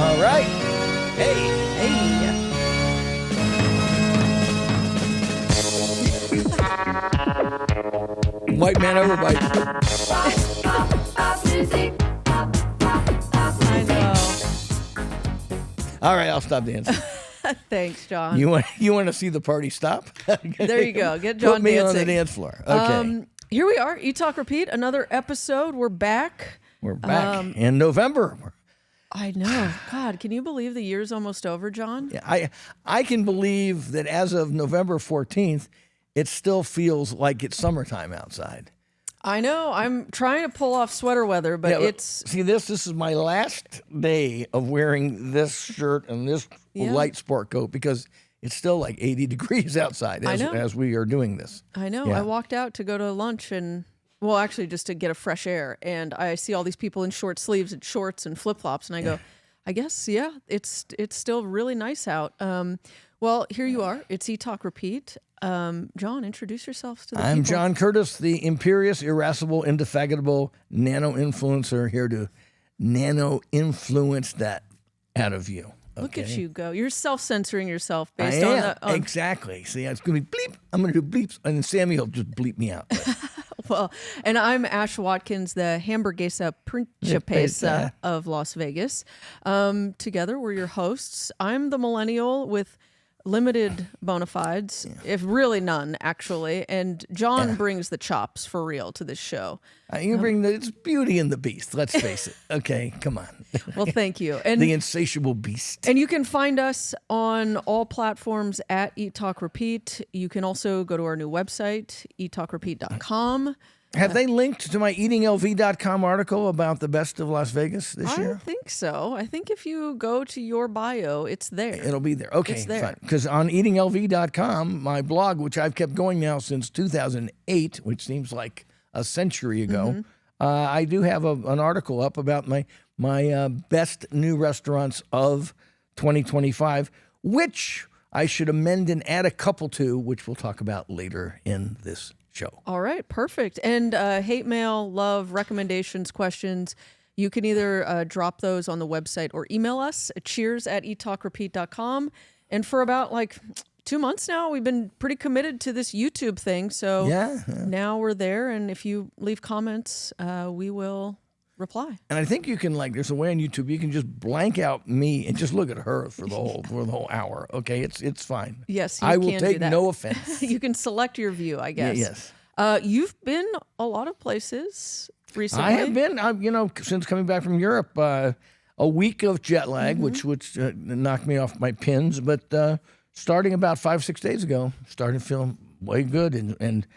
All right. Hey. White man overbite. I know. All right, I'll stop dancing. Thanks, John. You want to see the party stop? There you go. Get John Put me dancing. on the dance floor. Okay. Here we are. Eat, Talk, Repeat. Another episode. We're back. We're back in November. I know. God, can you believe the year's almost over, John? Yeah, I can believe that as of November 14th, it still feels like it's summertime outside. I know. I'm trying to pull off sweater weather, but it's... See, this is my last day of wearing this shirt and this light sport coat because it's still like 80 degrees outside as we are doing this. I know. Yeah. I walked out to go to lunch and... Well, actually, just to get a fresh air. And I see all these people in short sleeves and shorts and flip-flops. And I go, I guess, it's still really nice out. Well, here you are. It's Eat, Talk, Repeat. John, introduce yourself to the I'm people. John Curtis, the imperious, irascible, indefatigable nano-influencer here to nano-influence that out of you. Okay? Look at you go. You're self-censoring yourself based I on am. the... Exactly. See, it's going to be bleep. I'm going to do bleeps. And then Sammy will just bleep me out. Well, and I'm Ash Watkins, the Hamburguesa Principesa of Las Vegas. Together, we're your hosts. I'm the millennial with limited bona fides, if really none, actually. And John brings the chops for real to this show. You bring it's Beauty and the Beast, let's face it. Okay, come on. Well, thank you. And the insatiable beast. And you can find us on all platforms at Eat, Talk, Repeat. You can also go to our new website, eattalkrepeat.com. Have they linked to my eatinglv.com article about the best of Las Vegas this year? I think so. I think if you go to your bio, it's there. It'll be there. Okay, it's there. fine. Because on eatinglv.com, my blog, which I've kept going now since 2008, which seems like a century ago, I do have an article up about my best new restaurants of 2025, which I should amend and add a couple to, which we'll talk about later in this show. All right, perfect. And hate mail, love, recommendations, questions, you can either drop those on the website or email us at cheers@eattalkrepeat.com. And for about 2 months now, we've been pretty committed to this YouTube thing. So now we're there. And if you leave comments, we will reply. And I think you can there's a way on YouTube you can just blank out me and just look at her for the whole hour. Okay, it's fine. Yes, you I will can take do that. no offense. You can select your view, I guess. Yes. You've been a lot of places recently. I have been. Since coming back from Europe, a week of jet lag, which knocked me off my pins. But starting about 5-6 days ago, started feeling way good and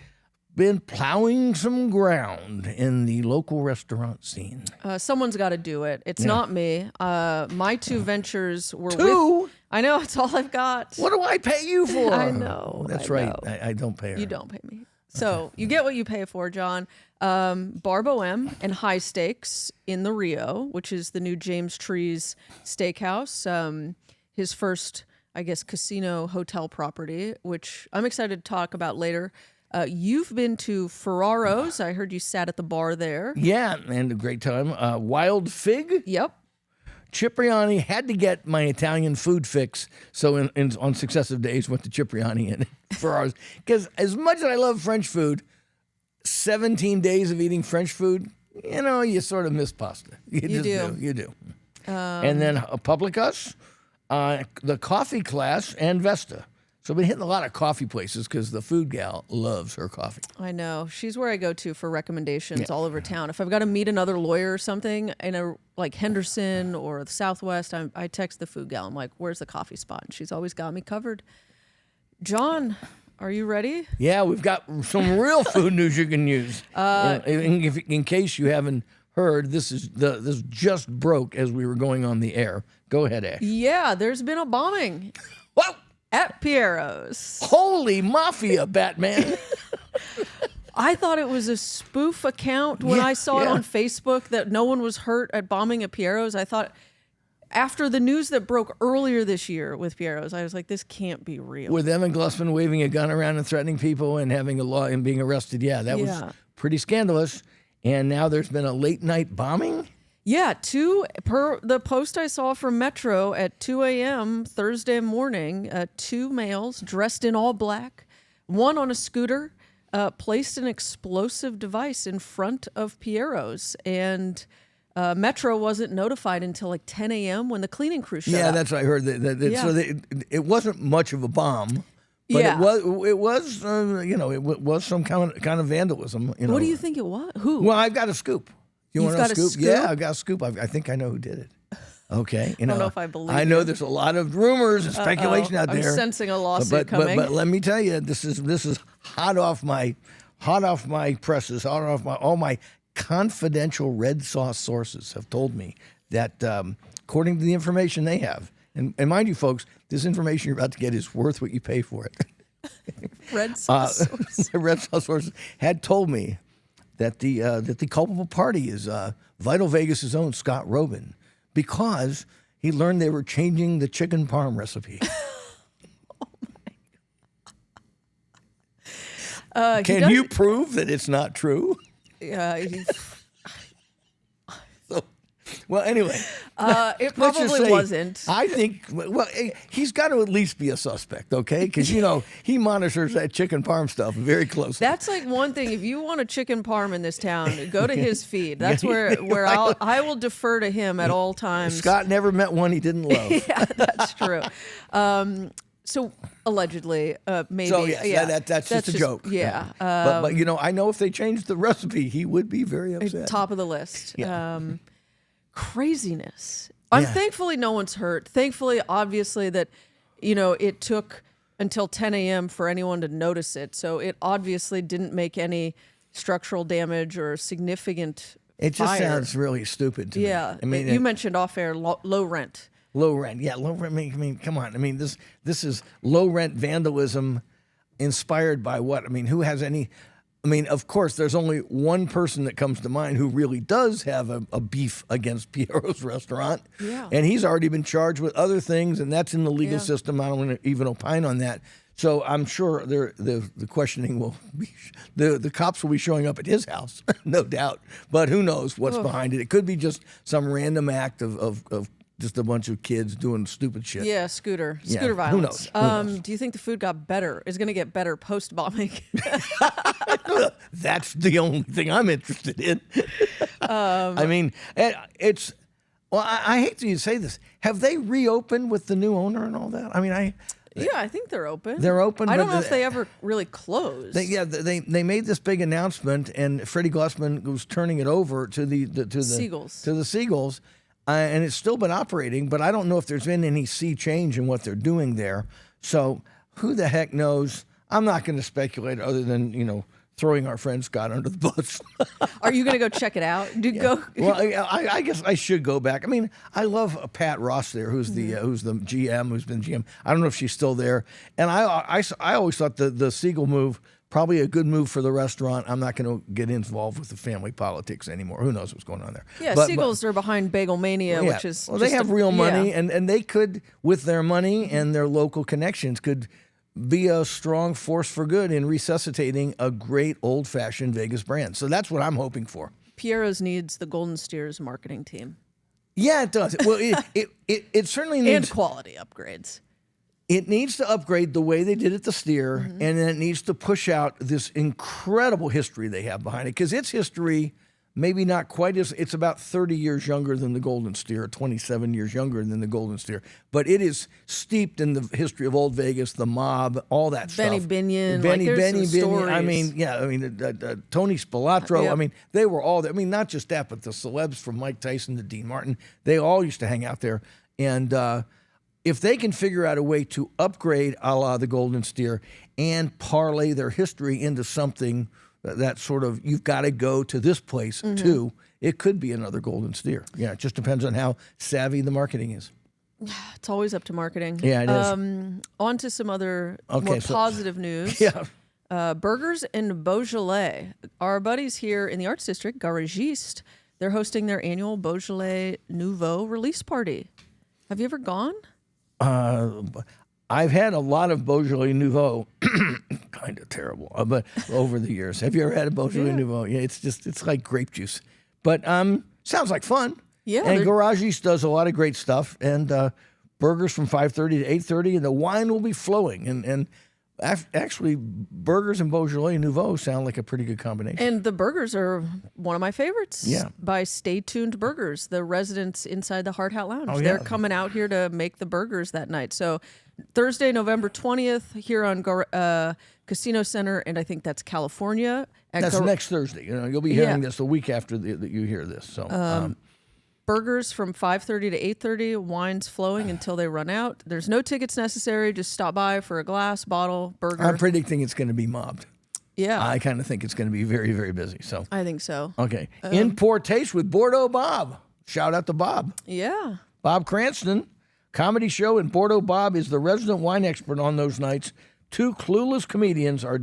been plowing some ground in the local restaurant scene. Someone's got to do it. It's not me. My two ventures were Two? I know, it's all I've got. What do I pay you for? I know. That's I right. know. I don't pay her. You don't pay me. So you get what you pay for, John. Barbo M and High Steaks in the Rio, which is the new James Trees Steakhouse. His first, I guess, casino hotel property, which I'm excited to talk about later. You've been to Ferraro's. I heard you sat at the bar there. Yeah, and a great time. Wild Fig. Yep. Cipriani had to get my Italian food fix, so on successive days went to Cipriani and Ferraro's. Because as much as I love French food, 17 days of eating French food, you sort of miss pasta. You do. And then Publicus, the Coffee Class, and Vesta. So I've been hitting a lot of coffee places because the food gal loves her coffee. I know. She's where I go to for recommendations all over town. If I've got to meet another lawyer or something in Henderson or the Southwest, I text the food gal. I'm like, where's the coffee spot? And she's always got me covered. John, are you ready? Yeah, we've got some real food news you can use. In case you haven't heard, this just broke as we were going on the air. Go ahead, Ash. Yeah, there's been a bombing. Whoa! At Piero's. Holy mafia, Batman. I thought it was a spoof account when I saw it on Facebook that no one was hurt at bombing at Piero's. I thought, after the news that broke earlier this year with Piero's, I was like, this can't be real. With Evan Glussman waving a gun around and threatening people and having a law and being arrested. Yeah, that was pretty scandalous. And now there's been a late night bombing? Yeah, per the post I saw from Metro at 2 a.m. Thursday morning, 2 males dressed in all black, one on a scooter, placed an explosive device in front of Piero's, and Metro wasn't notified until like 10 a.m. when the cleaning crew showed up. Yeah, that's what I heard. So it wasn't much of a bomb. But Yeah. it was it was some kind of vandalism. What do you think it was? Who? Well, I've got a scoop. You You've want got a a scoop? scoop? Yeah, I've got a scoop. I think I know who did it. Okay, I don't know if I believe I know you. there's a lot of rumors and speculation out I'm there. sensing a lawsuit coming. But let me tell you, this is hot off my presses, all my confidential red sauce sources have told me that according to the information they have, and mind you, folks, this information you're about to get is worth what you pay for it. Red sauce. The red sauce sources had told me that the culpable party is Vital Vegas' own Scott Robin, because he learned they were changing the chicken parm recipe. Can you prove that it's not true? Yeah. Well, anyway, It let's just probably say, wasn't. I think, well, he's got to at least be a suspect, okay? Because, he monitors that chicken parm stuff very closely. That's like one thing. If you want a chicken parm in this town, go to his feed. That's where I will defer to him at all times. Scott never met one he didn't love. Yeah, that's true. So allegedly, maybe. So, yes, that's just a joke. Yeah. But I know if they changed the recipe, he would be very upset. Top of the list. Yeah. Craziness. I'm Yeah. thankfully no one's hurt. Thankfully, obviously, that it took until 10 a.m. for anyone to notice it. So it obviously didn't make any structural damage or significant It just fire. sounds really stupid to me. Yeah. I mean, you mentioned off air low rent. low rent. Yeah, low rent. I mean, come on. I mean, this is low rent vandalism inspired by what? I mean, who has any? I mean, of course, there's only one person that comes to mind who really does have a beef against Piero's restaurant. Yeah. And he's already been charged with other things, and that's in the legal Yeah. system. I don't want to even opine on that. So I'm sure the questioning will be, the cops will be showing up at his house, no doubt. But who knows what's behind it? It could be just some random act of just a bunch of kids doing stupid shit. Yeah, scooter who violence. knows? Do you think the food got better? Is going to get better post bombing? That's the only thing I'm interested in. I mean, it's. Well, I hate to say this. Have they reopened with the new owner and all that? I mean, Yeah, I think they're open. They're open, I don't but know if they ever really closed. they made this big announcement, and Freddie Glossman was turning it over to the Seagulls. to the Seagulls, and it's still been operating. But I don't know if there's been any sea change in what they're doing there. So who the heck knows? I'm not going to speculate, other than throwing our friend Scott under the bus. Are you going to go check it out? Go. Well, I guess I should go back. I mean, I love Pat Ross there, who's the GM, who's been GM. I don't know if she's still there. And I always thought the Siegel move, probably a good move for the restaurant. I'm not going to get involved with the family politics anymore. Who knows what's going on there? Yeah, But- Seagulls are behind Bagel Mania, yeah. which is Well, they just have real money, yeah. and they could, with their money and their local connections, could be a strong force for good in resuscitating a great old-fashioned Vegas brand. So that's what I'm hoping for. Piero's needs the Golden Steers marketing team Yeah, it does. Well, it certainly needs and quality upgrades. It needs to upgrade the way they did at the Steer, and then it needs to push out this incredible history they have behind it, because its history, maybe not quite as, it's about 30 years younger than the Golden Steer, 27 years younger than the Golden Steer, but it is steeped in the history of Old Vegas, the mob, all that Benny stuff. Binion, Benny like, there's some Binion. I stories. mean, Tony Spilatro. Yep. I mean, they were all there. I mean, not just that, but the celebs from Mike Tyson to Dean Martin, they all used to hang out there. And if they can figure out a way to upgrade a la the Golden Steer and parlay their history into something that sort of, you've got to go to this place too, it could be another Golden Steer. Yeah, it just depends on how savvy the marketing is. It's always up to marketing. Yeah, it is. On to some other more positive news. Yeah. Burgers and Beaujolais. Our buddies here in the Arts District, Garagiste, they're hosting their annual Beaujolais Nouveau release party. Have you ever gone? I've had a lot of Beaujolais Nouveau, kind of terrible, but over the years. Have you ever had a Beaujolais Nouveau? Yeah, it's like grape juice, but sounds like fun. Yeah, And they're- Garage East does a lot of great stuff, and burgers from 5:30 to 8:30, and the wine will be flowing. And actually, burgers and Beaujolais Nouveau sound like a pretty good combination. And the burgers are one of my favorites. Yeah. By Stay Tuned Burgers, the residents inside the Hard Hat Lounge. Oh, They're yeah. coming out here to make the burgers that night. So Thursday, November 20th, here on Casino Center, and I think that's California. At That's next Thursday. You'll be hearing Yeah. this the week after that you hear this. So. Burgers from 5:30 to 8:30. Wines flowing until they run out. There's no tickets necessary. Just stop by for a glass, bottle, burger. I'm predicting it's going to be mobbed. Yeah, I kind of think it's going to be very, very busy. So, I think so. okay. In Poor Taste with Bordeaux Bob. Shout out to Bob. Yeah. Bob Cranston, comedy show in Bordeaux. Bob is the resident wine expert on those nights. Two clueless comedians are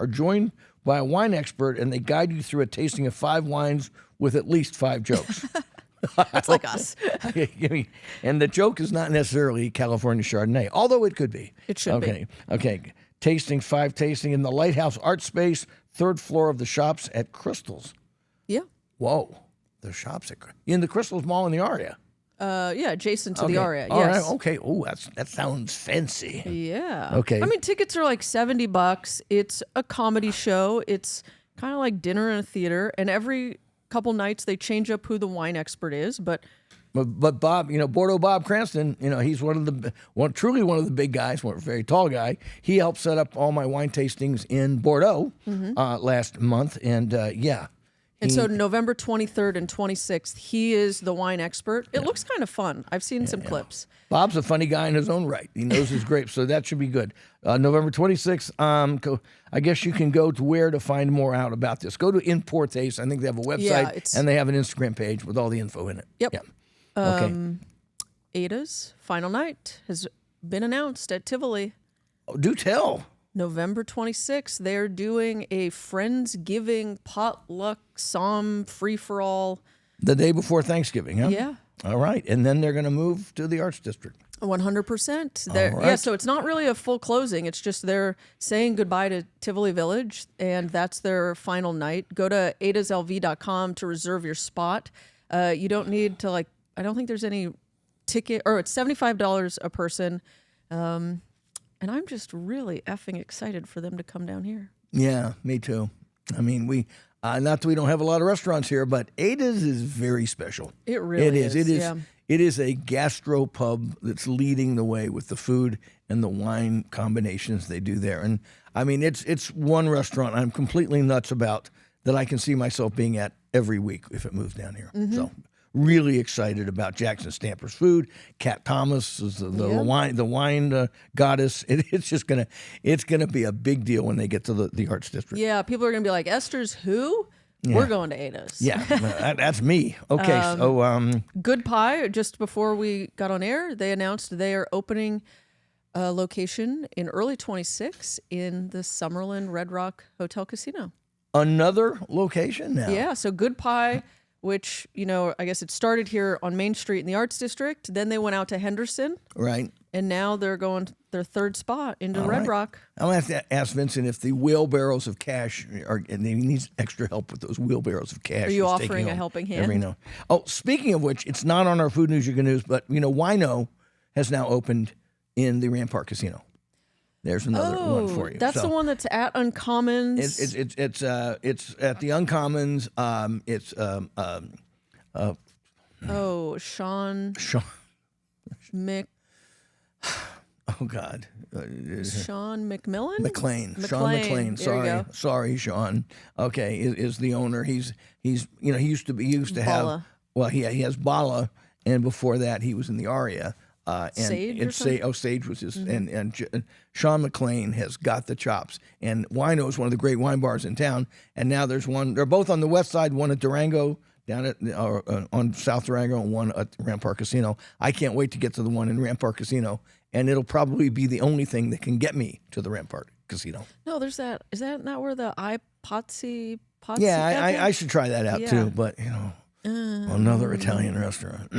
joined by a wine expert, and they guide you through a tasting of 5 wines with at least 5 jokes. That's like us. And the joke is not necessarily California Chardonnay, although it could be. It should be. Okay. Tasting 5 tasting in the Lighthouse Art Space, 3rd floor of the shops at Crystals. Yeah. Whoa. The shops in the Crystals Mall in the Aria. Yeah, adjacent to the Okay. Aria. All Yes. right. Okay. Oh, that sounds fancy. Yeah. Okay. I mean, tickets are like $70. It's a comedy show. It's kind of like dinner in a theater, and every couple nights they change up who the wine expert is. But But Bob, Bordeaux Bob Cranston, he's truly one of the big guys, one very tall guy. He helped set up all my wine tastings in Bordeaux last month, and yeah. And so November 23rd and 26th, he is the wine expert. It looks kind of fun. I've seen some clips. Bob's a funny guy in his own right. He knows his grapes, so that should be good. November 26th, I guess you can go to where to find more out about this. Go to In Poor Taste. I think they have a website, and they have an Instagram page with all the info in it. Yep. Yeah. Okay. Ada's final night has been announced at Tivoli. Oh, do tell. November 26th, they're doing a Friendsgiving potluck psalm free-for-all. The day before Thanksgiving, huh? Yeah. All right. And then they're going to move to the Arts District. 100%. All right. Yeah, so it's not really a full closing. It's just they're saying goodbye to Tivoli Village, and that's their final night. Go to adaslv.com to reserve your spot. You don't need to, I don't think there's any ticket, or it's $75 a person. And I'm just really effing excited for them to come down here. Yeah, me too. I mean, not that we don't have a lot of restaurants here, but Ada's is very special. It really is. Yeah. It is a gastropub that's leading the way with the food and the wine combinations they do there. And I mean, it's one restaurant I'm completely nuts about that I can see myself being at every week if it moves down here. So really excited about Jackson Stamper's food. Kat Thomas is the wine goddess. It's gonna be a big deal when they get to the Arts District. Yeah, people are going to be like, Esther's who? We're going to Ada's. Yeah, that's me. Okay, so Good Pie, just before we got on air, they announced they are opening a location in early 26 in the Summerlin Red Rock Hotel Casino. another location now. Yeah, so Good Pie, which, I guess it started here on Main Street in the Arts District. Then they went out to Henderson. Right. And now they're going their third spot into Red Rock. I'm going to have to ask Vincent if the wheelbarrows of cash and he needs extra help with those wheelbarrows of cash. Are you he's offering taking a home helping hand? every now. Oh, speaking of which, it's not on our Food News You Can News, but Wino has now opened in the Rampart Casino. There's another one for you. That's the one that's at Uncommons. It's at the Uncommons. Sean Sean. Mc Oh God. Sean McMillan? McLean. Sean McLean. There you go. Sorry, Sean. Okay, is the owner. He used to have. Bala. Well, he has Bala, and before that he was in the Aria. And Sage or something? Sage was his, and Sean McLean has got the chops. And Wino is one of the great wine bars in town. And now there's one. They're both on the west side. One at Durango, down at on South Durango, and one at Rampart Casino. I can't wait to get to the one in Rampart Casino, and it'll probably be the only thing that can get me to the Rampart Casino. No, there's that. Is that not where the Potsy? Yeah, I should try that out too. But Another Italian restaurant.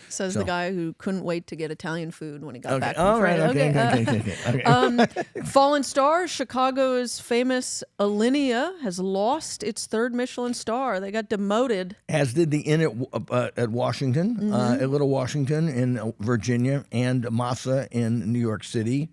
Says the guy who couldn't wait to get Italian food when he got back from All right. France. Okay. Fallen Star, Chicago's famous Alinea, has lost its third Michelin star. They got demoted. As did the Inn at Washington, at Little Washington in Virginia, and Masa in New York City.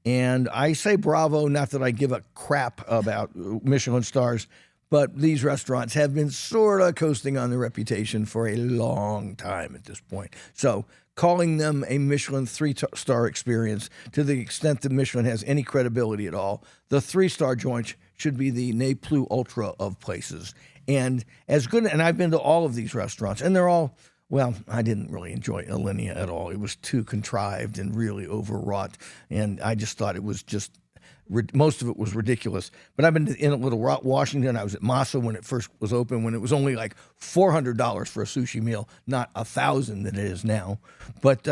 And I say bravo, not that I give a crap about Michelin stars, but these restaurants have been sort of coasting on their reputation for a long time at this point. So calling them a Michelin 3-star experience, to the extent that Michelin has any credibility at all, the 3-star joint should be the ne plus ultra of places. And as good, and I've been to all of these restaurants, and they're all, well, I didn't really enjoy Alinea at all. It was too contrived and really overwrought, and I just thought it was just, most of it was ridiculous. But I've been in a Little Washington. I was at Masa when it first was open, when it was only like $400 for a sushi meal, not $1,000 that it is now. But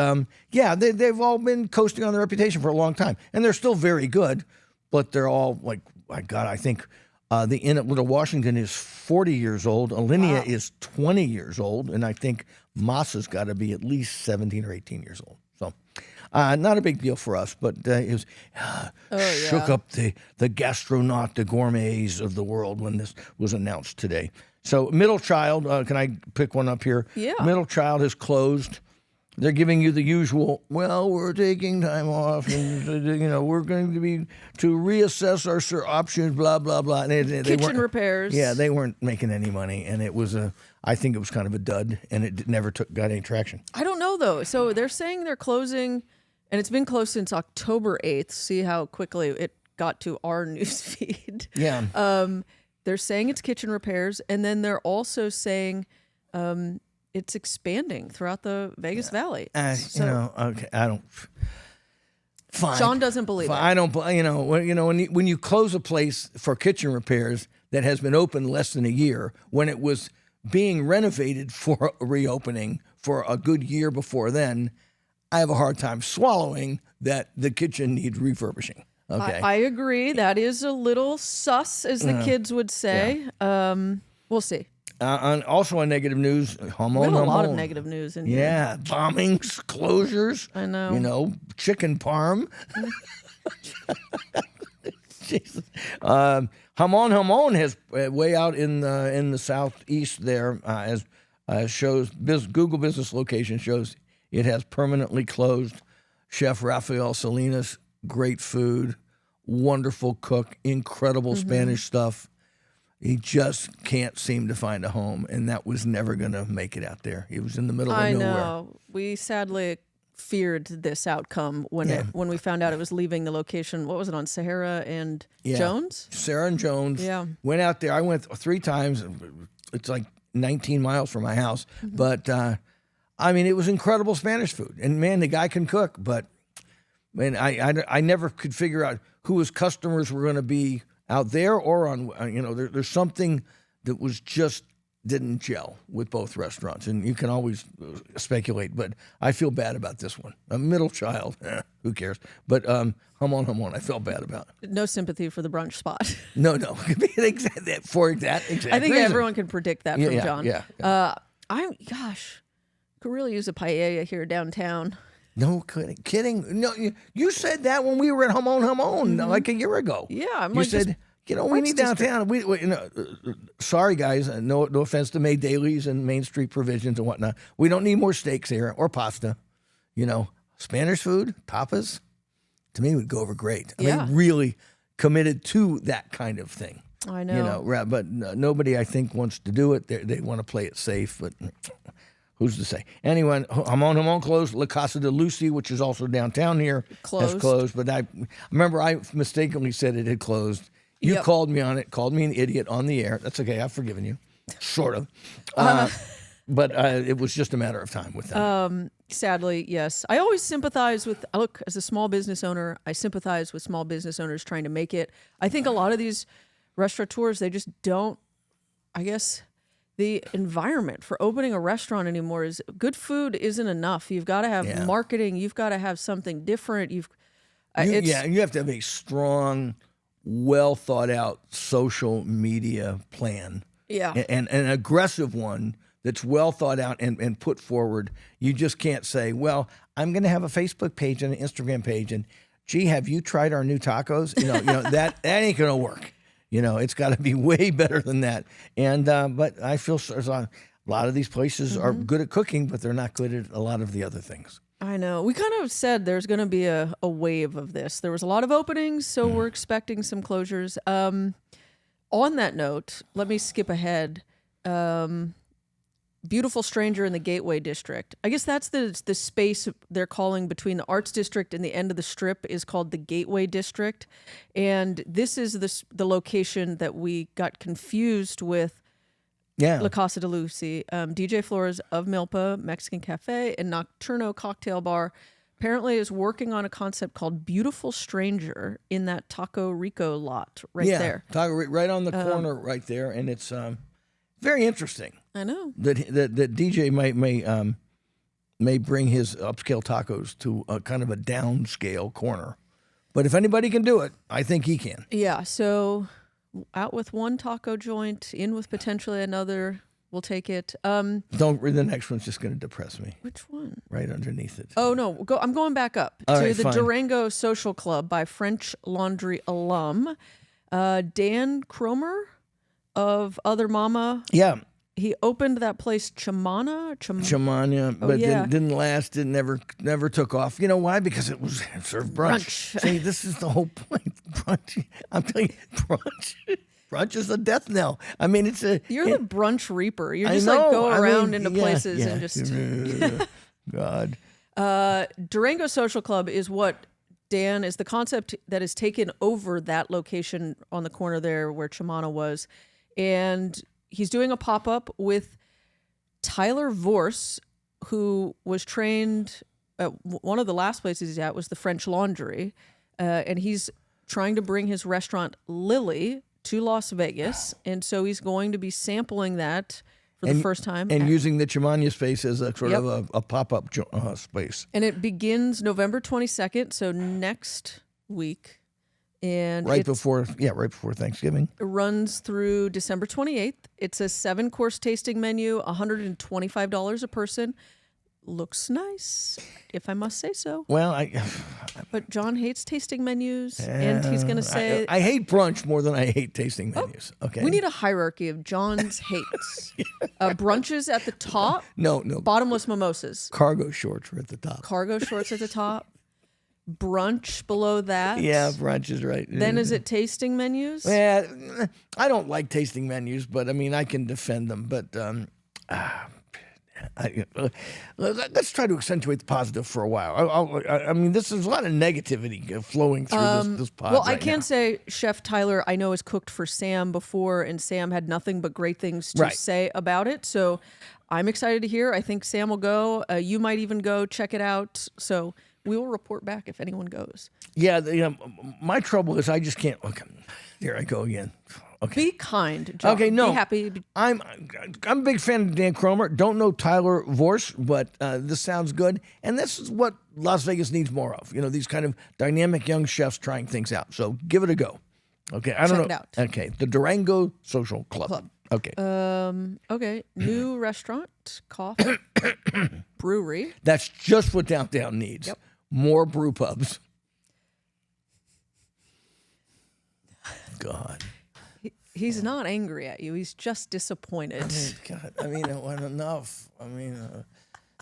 yeah, they've all been coasting on their reputation for a long time, and they're still very good. But they're all like, my God, I think the Inn at Little Washington is 40 years old. Alinea is 20 years old, and I think Masa's got to be at least 17 or 18 years old. So. Not a big deal for us, but it was shook up the gastronaut, the gourmets of the world when this was announced today. So Middle Child, can I pick one up here? Yeah. Middle Child has closed. They're giving you the usual, well, we're taking time off, and we're going to reassess our options, blah, blah, blah. And Kitchen repairs. Yeah, they weren't making any money, and it was I think it was kind of a dud, and it never got any traction. I don't know, though. So they're saying they're closing, and it's been closed since October 8th. See how quickly it got to our news feed. Yeah. They're saying it's kitchen repairs, and then they're also saying it's expanding throughout the Vegas Valley. Okay, I don't. Fine. Sean doesn't believe it. I don't. When you close a place for kitchen repairs that has been open less than a year, when it was being renovated for a reopening for a good year before then, I have a hard time swallowing that the kitchen needs refurbishing. Okay, I agree. That is a little sus, as the kids would say. Yeah. We'll see. Also on negative news, we have a lot of negative news in here. Yeah, bombings, closures. I know. Chicken parm. Jesus. Hamon has way out in the southeast there, as shows Google Business Location shows it has permanently closed. Chef Rafael Salinas, great food, wonderful cook, incredible Spanish stuff. He just can't seem to find a home, and that was never going to make it out there. He was in the middle of nowhere. I know. We sadly feared this outcome when we found out it was leaving the location. What was it, on Sahara and Jones? Sarah and Jones. Yeah. Went out there. I went 3 times. It's like 19 miles from my house. But, it was incredible Spanish food. And, man, the guy can cook. But, man, I never could figure out who his customers were going to be out there or on, there's something that was just didn't gel with both restaurants. And you can always speculate, but I feel bad about this one. A Middle Child, who cares? But Hamon, I felt bad about it. No sympathy for the brunch spot. No. For that exact I think reason. Everyone can predict that from John. Yeah. Could really use a paella here downtown. No kidding. No, you said that when we were at Hamon like a year ago. Yeah, you said, we need downtown. We sorry guys, no offense to May Dailies and Main Street Provisions and whatnot. We don't need more steaks here or pasta. Spanish food, tapas, to me would go over great. I mean, really committed to that kind of thing. I know. But nobody I think wants to do it. They want to play it safe, but. Who's to say? Anyway, Hamon closed. La Casa de Lucy, which is also downtown here, has closed. But I remember I mistakenly said it had closed. You called me on it, called me an idiot on the air. That's okay. I've forgiven you, sort of. But it was just a matter of time with them. Sadly, yes. I always sympathize with, as a small business owner, I sympathize with small business owners trying to make it. I think a lot of these restaurateurs, they just don't, I guess, the environment for opening a restaurant anymore is good food isn't enough. You've got to have marketing. You've got to have something different. You have to have a strong, well thought out social media plan. Yeah. And an aggressive one that's well thought out and put forward. You just can't say, well, I'm going to have a Facebook page and an Instagram page, and gee, have you tried our new tacos? That ain't going to work. It's got to be way better than that. And but I feel there's a lot of these places are good at cooking, but they're not good at a lot of the other things. I know. We kind of said there's going to be a wave of this. There was a lot of openings, so we're expecting some closures. On that note, let me skip ahead. Beautiful Stranger in the Gateway District. I guess that's the space they're calling between the Arts District and the end of the Strip is called the Gateway District. And this is the location that we got confused with La Casa de Lucy. DJ Flores of Milpa Mexican Cafe and Nocturno Cocktail Bar apparently is working on a concept called Beautiful Stranger in that Taco Rico lot there. Right on the corner right there. And it's very interesting. I know. That DJ may bring his upscale tacos to a kind of a downscale corner. But if anybody can do it, I think he can. Yeah, so out with one taco joint, in with potentially another. We'll take it. The next one's just going to depress me. Which one? Right underneath it. Oh, no. I'm going back up to the fine. Durango Social Club by French Laundry alum. Dan Cromer of Other Mama. Yeah. He opened that place, Chamana, but didn't last. It never took off. You know why? Because it served brunch. See, this is the whole point. Brunch. I'm telling you, brunch is a death knell. I mean, You're the brunch reaper. You're just go around into places and just. God. Durango Social Club is what Dan is the concept that has taken over that location on the corner there where Chamana was, and he's doing a pop-up with Tyler Vorse, who was trained at one of the last places he's at was the French Laundry, and he's trying to bring his restaurant Lily to Las Vegas, and so he's going to be sampling that for the first time. And using the Chamana space as a sort of a pop-up space. And it begins November 22nd, so next week. And right before Thanksgiving. It runs through December 28th. It's a 7-course tasting menu, $125 a person. Looks nice, if I must say so. Well, but John hates tasting menus, and he's going to say... I hate brunch more than I hate tasting menus. Okay, we need a hierarchy of John's hates. Brunches at the top. No. Bottomless mimosas. Cargo shorts are at the top. Cargo shorts at the top. Brunch below that. Yeah, brunch is right. Then is it tasting menus? Yeah, I don't like tasting menus, but I mean, I can defend them. But let's try to accentuate the positive for a while. I mean, there's a lot of negativity flowing through this pod. Well, right I can now. say Chef Tyler, I know, has cooked for Sam before, and Sam had nothing but great things to say about it. So I'm excited to hear. I think Sam will go. You might even go check it out. So we will report back if anyone goes. Yeah, my trouble is I just can't. Look, here I go again. Okay. Be kind, John. Okay, no. Be happy. I'm a big fan of Dan Cromer. Don't know Tyler Vorse, but this sounds good. And this is what Las Vegas needs more of. These kind of dynamic young chefs trying things out. So give it a go. Okay, I don't know. Check it out. Okay, the Durango Social Club. Okay. Okay. New restaurant, coffee, brewery. That's just what downtown needs. Yep. More brew pubs. God. He's not angry at you. He's just disappointed. I mean, it wasn't enough. I mean,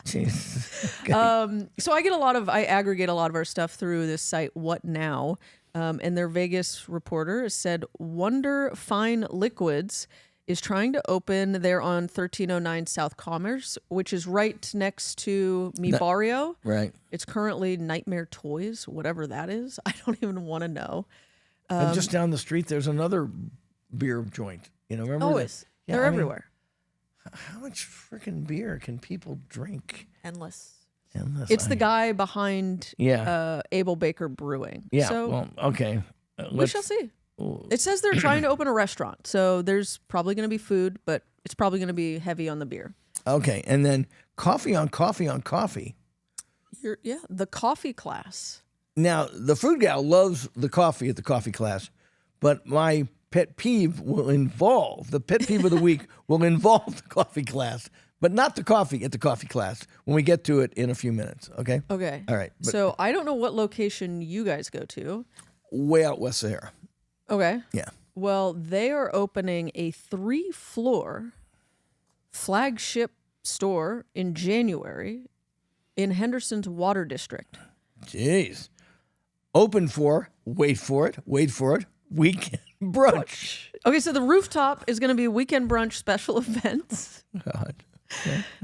Jesus. Okay. So I aggregate a lot of our stuff through this site, What Now? And their Vegas reporter said Wonder Fine Liquids is trying to open there on 1309 South Commerce, which is right next to Mi Barrio. Right. It's currently Nightmare Toys, whatever that is. I don't even want to know. And just down the street, there's another beer joint. Remember? Always. They're everywhere. How much freaking beer can people drink? Endless. It's the guy behind Abel Baker Brewing. Yeah. So well, okay. We shall see. It says they're trying to open a restaurant, so there's probably going to be food, but it's probably going to be heavy on the beer. Okay, and then coffee on coffee on coffee. The coffee class. Now, the food gal loves the coffee at the coffee class, but my pet peeve of the week will involve the coffee class but not the coffee at the coffee class when we get to it in a few minutes. Okay. Okay. All right. But So I don't know what location you guys go to. way out west Sahara. Okay. Yeah. Well, they are opening a 3-floor flagship store in January in Henderson's Water District. Jeez. Open for, wait for it, weekend brunch. Okay, so the rooftop is going to be weekend brunch special events. God.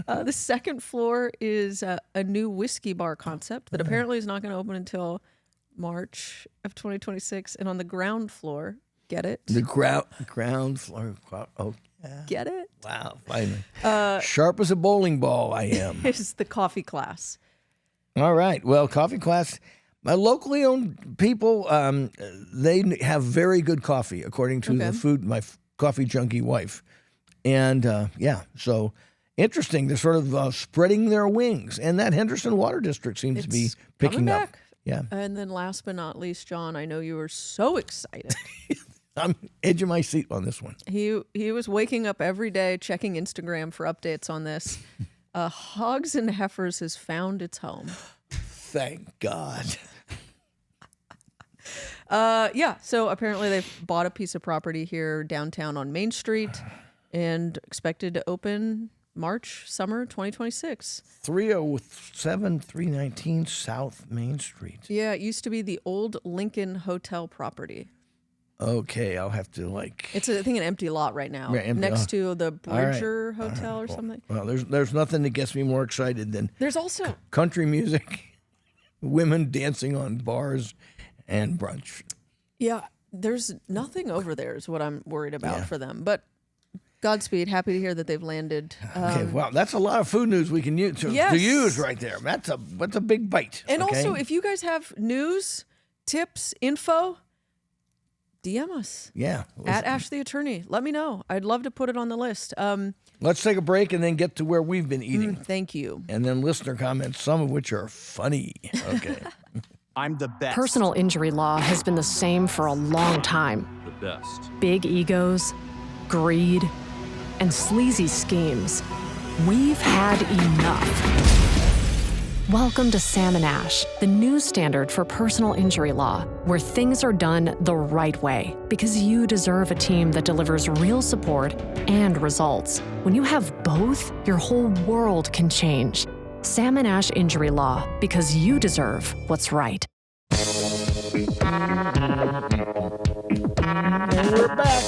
The second floor is a new whiskey bar concept that apparently is not going to open until March of 2026. And on the ground floor, get it? The ground floor. Oh, yeah. Get it? Wow, finally. Sharp as a bowling ball, I am. Is the coffee class. All right. Well, coffee class. My locally owned people, they have very good coffee, according to the food. My coffee junkie wife, and so interesting. They're sort of spreading their wings, and that Henderson Water District seems to be picking coming up. back. Yeah. And then last but not least, John, I know you were so excited. I'm edging my seat on this one. He was waking up every day checking Instagram for updates on this. Hogs and Heifers has found its home. Thank God. So apparently they've bought a piece of property here downtown on Main Street and expected to open summer 2026. 307, 319 South Main Street. Yeah, it used to be the old Lincoln Hotel property. Okay, I'll have to It's, I think, an empty lot right now, next to the Bridger Hotel or something. Well, there's nothing that gets me more excited than There's also country music, women dancing on bars, and brunch. Yeah, there's nothing over there is what I'm worried about for them. But Godspeed. Happy to hear that they've landed. Okay, wow, that's a lot of food news we can use to use right there. That's a big bite. And okay? also, if you guys have news, tips, info, DM us. Yeah. At Ash the Attorney. Let me know. I'd love to put it on the list. Let's take a break and then get to where we've been eating. Thank you. And then listener comments, some of which are funny. Okay. I'm the best. Personal injury law has been the same for a long time. The best. Big egos, greed, and sleazy schemes. We've had enough. Welcome to Sam and Ash, the new standard for personal injury law, where things are done the right way, because you deserve a team that delivers real support and results. When you have both, your whole world can change. Sam and Ash Injury Law, because you deserve what's right. And we're back.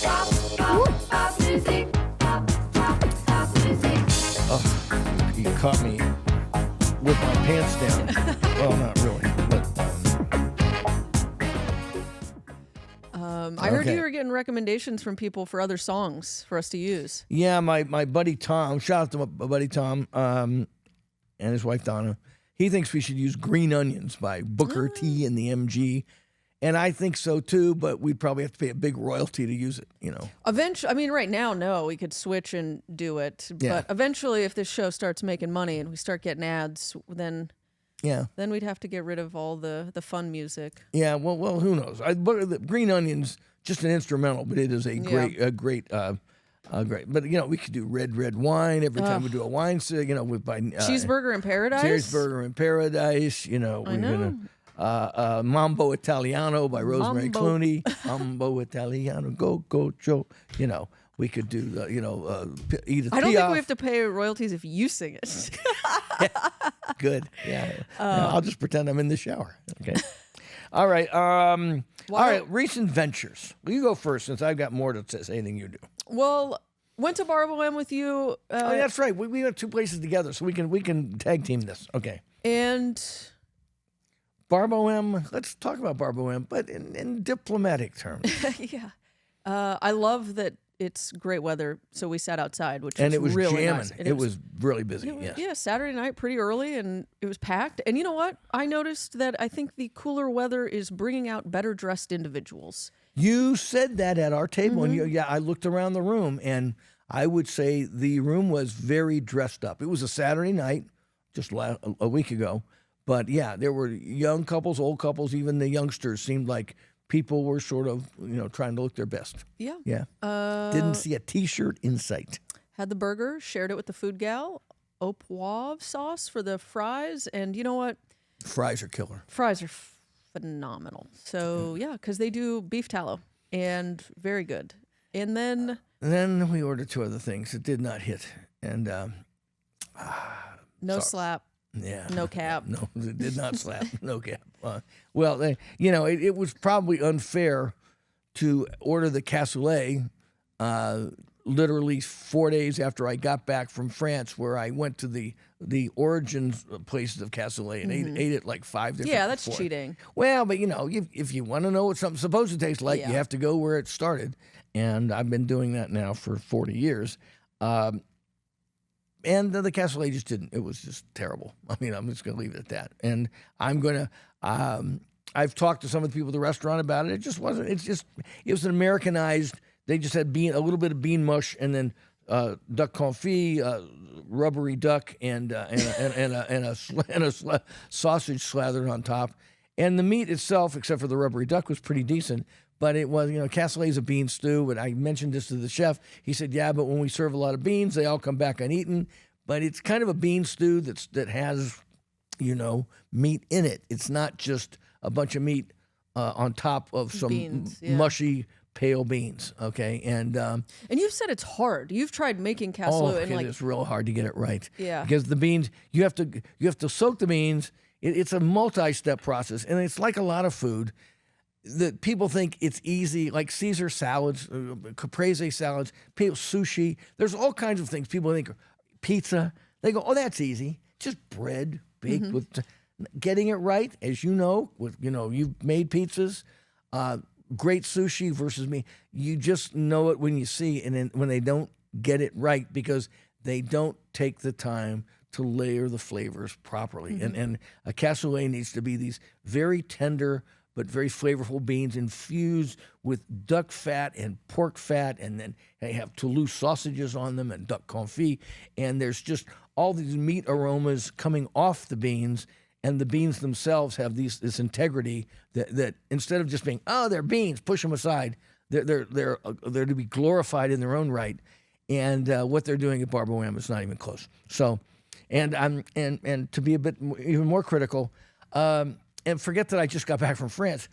Oh, you caught me with my pants down. Well, not really, but I heard you were getting recommendations from people for other songs for us to use. yeah, my buddy Tom. Shout out to my buddy Tom and his wife Donna. He thinks we should use "Green Onions" by Booker T and the MG. And I think so too, but we'd probably have to pay a big royalty to use it, Eventually, I mean, right now, no, we could switch and do it. Yeah. But eventually, if this show starts making money and we start getting ads, then Yeah. we'd have to get rid of all the fun music. Yeah, well, who knows? But the Green Onions, just an instrumental, but it is a great. But we could do Red Wine every time we do a wine. With by Cheeseburger in Paradise. Cheeseburger in Paradise. We're gonna Mambo Italiano by Rosemary Clooney. Mambo Italiano, go Joe. We could do Edith I don't Piaf. think we have to pay royalties if you sing it. Good. Yeah. I'll just pretend I'm in the shower. Okay. All right. All right. Recent ventures. Well, you go first since I've got more to say than you do. Well, went to Barbo with you. Oh, that's right. We have two places together, so we can tag team this. Okay. And Barbo M. Let's talk about Barbo M, but in diplomatic terms. yeah, I love that it's great weather, so we sat outside, which And it was really jamming. nice. And It was really busy. Yes. Yeah, Saturday night pretty early, and it was packed. And you know what? I noticed that I think the cooler weather is bringing out better dressed individuals. You said that at our table, and I looked around the room, and I would say the room was very dressed up. It was a Saturday night, just a week ago, but yeah, there were young couples, old couples, even the youngsters seemed like people were sort of, trying to look their best. Yeah. Yeah. Didn't see a T-shirt in sight. had the burger, shared it with the food gal, au poivre sauce for the fries, and you know what? Fries are killer. Fries are phenomenal. So yeah, because they do beef tallow and very good. And then we ordered 2 other things. It did not hit, and no slap, yeah, no cap. no, it did not slap. No cap. It was probably unfair to order the cassoulet literally 4 days after I got back from France, where I went to the origin places of cassoulet and ate it like 5 different. Yeah, that's cheating. Well, but if you want to know what something's supposed to taste like, you have to go where it started. And I've been doing that now for 40 years. And the cassoulet just didn't. It was just terrible. I mean, I'm just going to leave it at that. And I'm going to. I've talked to some of the people at the restaurant about it. It just wasn't. It was an Americanized. They just had a little bit of bean mush, and then duck confit, rubbery duck, and a sausage slathered on top. And the meat itself, except for the rubbery duck, was pretty decent. But it was, cassoulet is a bean stew. And I mentioned this to the chef. He said, yeah, but when we serve a lot of beans, they all come back uneaten. But it's kind of a bean stew that has, meat in it. It's not just a bunch of meat on top of some beans, mushy, pale beans. Okay, and you've said it's hard. You've tried making cassoulet, and it's real hard to get it right. Yeah, because the beans you have to soak the beans. It's a multi-step process, and it's like a lot of food that people think it's easy, like Caesar salads, caprese salads, sushi. There's all kinds of things people think. Pizza, they go, oh, that's easy. Just bread baked with. Getting it right, as you know, you've made pizzas. Great sushi versus me. You just know it when you see, and then when they don't get it right because they don't take the time to layer the flavors properly. And a cassoulet needs to be these very tender but very flavorful beans infused with duck fat and pork fat, and then they have Toulouse sausages on them and duck confit, and there's just all these meat aromas coming off the beans, and the beans themselves have this integrity that instead of just being, oh, they're beans, push them aside, they're to be glorified in their own right, and what they're doing at Barbara Wham is not even close. So, and to be a bit even more critical. And forget that I just got back from France.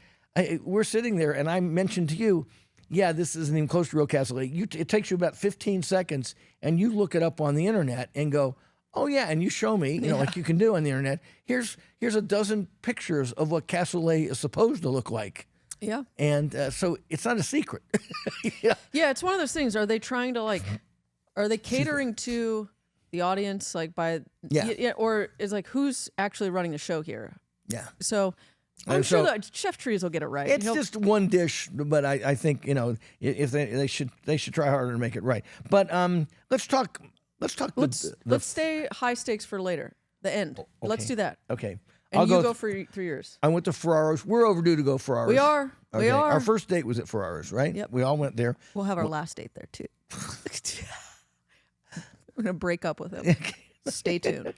We're sitting there, and I mentioned to you, yeah, this isn't even close to real cassoulet. It takes you about 15 seconds, and you look it up on the internet and go, oh, yeah, and you show me, like you can do on the internet. Here's a dozen pictures of what cassoulet is supposed to look like. Yeah. And so it's not a secret. Yeah, it's one of those things. Are they trying to, are they catering to the audience, or is who's actually running the show here? Yeah. So I'm sure that Chef Trees will get it right. It's just one dish, but I think if they should try harder to make it right. But let's talk. Let's stay high stakes for later. The end. Okay. Let's do that. Okay. And you go for 3 years. I went to Ferraro's. We're overdue to go Ferraro's. We are. Okay. We are. Our first date was at Ferraro's, right? Yep. We all went there. We'll have our last date there too. We're gonna break up with him. Stay tuned.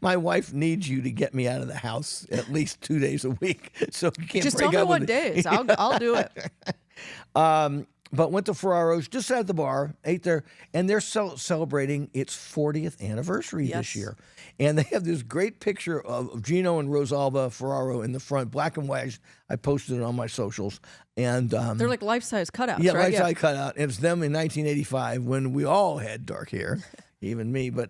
My wife needs you to get me out of the house at least 2 days a week, so you can't just break tell me up what with days. I'll do it. But went to Ferraro's, just at the bar, ate there, and they're celebrating its 40th anniversary this year. And they have this great picture of Gino and Rosalba Ferraro in the front, black and white. I posted it on my socials. And they're like life-size cutouts, yeah, right? life-size cutout. And it's them in 1985 when we all had dark hair, even me. But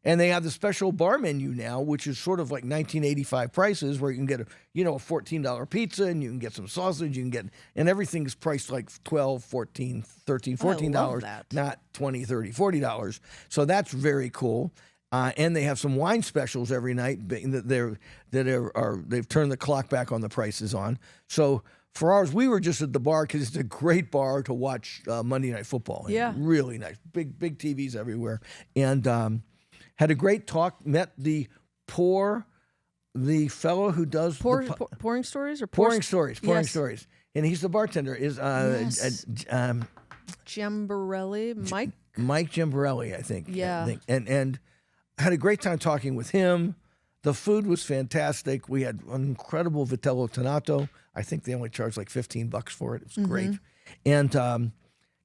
and they have the special bar menu now, which is sort of like 1985 prices, where you can get a $14 pizza, and you can get some sausage, and everything's priced like $12, $14, $13, $14, not $20, $30, $40. So that's very cool. And they have some wine specials every night they've turned the clock back on the prices on. So for ours, we were just at the bar because it's a great bar to watch Monday Night Football. Yeah, really nice, big TVs everywhere, and had a great talk. Met the fellow who does pouring stories or pouring stories, and he's the bartender. Is Giamborelli, Mike Giamborelli, I think. Yeah, I think. And had a great time talking with him. The food was fantastic. We had an incredible vitello tonato. I think they only charged like $15 for it. It was great. And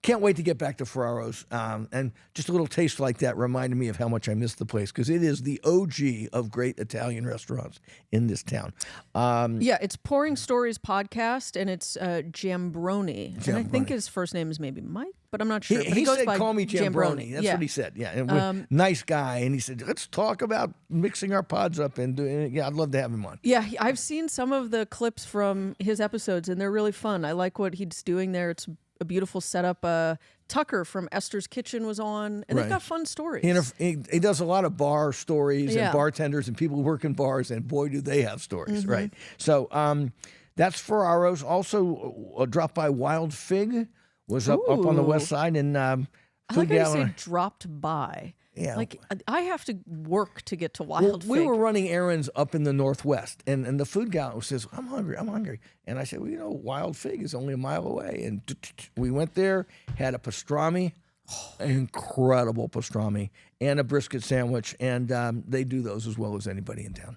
can't wait to get back to Ferraro's. And just a little taste like that reminded me of how much I missed the place because it is the OG of great Italian restaurants in this town. Yeah, it's Pouring Stories podcast, and it's Jambroni. And I think his first name is maybe Mike, but I'm not sure. But He goes said, by "Call me Jambroni." That's Yeah. what he said. Yeah, and nice guy. And he said, "Let's talk about mixing our pods up and doing it." Yeah, I'd love to have him on. Yeah, I've seen some of the clips from his episodes, and they're really fun. I like what he's doing there. It's a beautiful setup. Tucker from Esther's Kitchen was on, and they've got fun stories. He does a lot of bar stories Yeah. and bartenders and people who work in bars, and boy, do they have stories, right? So that's Ferraro's. Also, drop by Wild Fig was up on the west side, and I like how you say dropped by. Yeah. Like, I have to work to get to Wild we Fig. were running errands up in the Northwest, and the food guy says, I'm hungry. And I said, well, Wild Fig is only a mile away. And we went there, had a pastrami, incredible pastrami, and a brisket sandwich, and they do those as well as anybody in town.